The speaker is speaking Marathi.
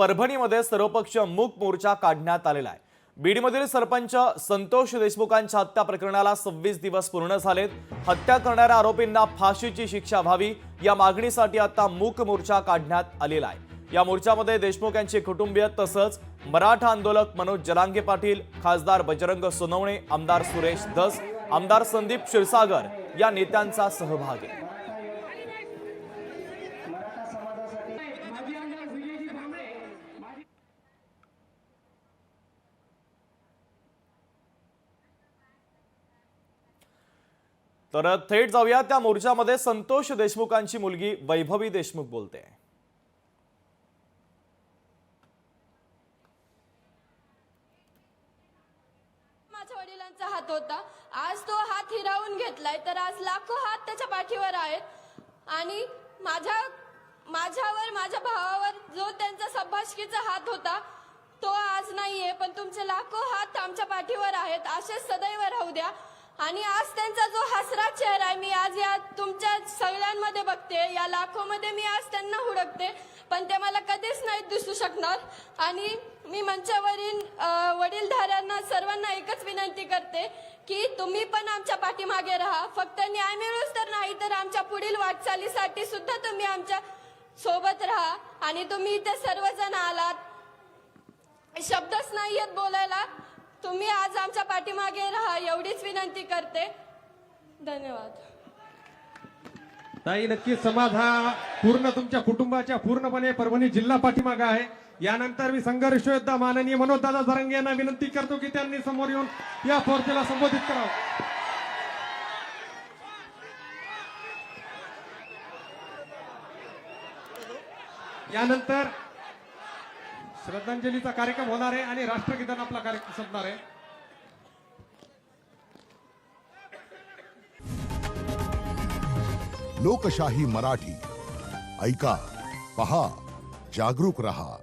परभणीमध्ये सर्वपक्षीय मूक मोर्चा काढण्यात आलेला आहे। बीडमधील सरपंच संतोष देशमुखांच्या हत्या प्रकरणाला 26 दिवस पूर्ण झालेत। हत्या करणाऱ्या आरोपींना फाशीची शिक्षा व्हावी या मागणीसाठी आता मूक मोर्चा काढण्यात आलेला आहे। या मोर्चामध्ये देशमुख यांचे कुटुंबीय तसंच मराठा आंदोलक मनोज जरांगे पाटील, खासदार बजरंग सोनवणे, आमदार सुरेश धस, आमदार संदीप क्षीरसागर या नेत्यांचा सहभाग आहे। तर थेट जाऊया त्या मोर्चामध्ये संतोष देशमुखांची मुलगी वैभवी देशमुख बोलते। माझ्या वडिलांचा हात होता, आज तो हात हिरावून घेतलाय, तर आज लाखो हात त्याच्या पाठीवर आहेत आणि माझ्यावर माझ्या भावावर जो त्यांचा संभाषकीचा हात होता तो आज नाहीये, पण तुमचे लाखो हात आमच्या पाठीवर आहेत, असेच सदैव राहू द्या। आणि आज त्यांचा जो हसरा चेहरा आहे मी आज या तुमच्या सगळ्यांमध्ये बघते, या लाखोमध्ये मी आज त्यांना हुडकते, पण ते मला कधीच नाही दिसू शकणार। आणि मी मंचावरील वडीलधाऱ्यांना सर्वांना एकच विनंती करते की तुम्ही पण आमच्या पाठीमागे राहा। फक्त न्याय मिळूच तर नाही तर आमच्या पुढील वाटचालीसाठी सुद्धा तुम्ही आमच्या सोबत राहा। आणि तुम्ही इथे सर्वजण आलात, शब्दच नाहीयेत बोलायला, तुम्ही आज आमच्या पाठीमागे राहा एवढीच विनंती करते। धन्यवाद। ताई, नक्कीच समाज हा पूर्ण तुमच्या कुटुंबाच्या पूर्णपणे परभणी जिल्हा पाठीमागे आहे। यानंतर मी संघर्ष योद्धा माननीय मनोज दादा जरांगे यांना विनंती करतो की त्यांनी समोर येऊन या मोर्चाला संबोधित करावं। यानंतर श्रद्धांजलीचा कार्यक्रम होणार आहे आणि राष्ट्रगीतानं आपला कार्यक्रम संपणार आहे। लोकशाही मराठी ऐका, पहा, जागरूक रहा।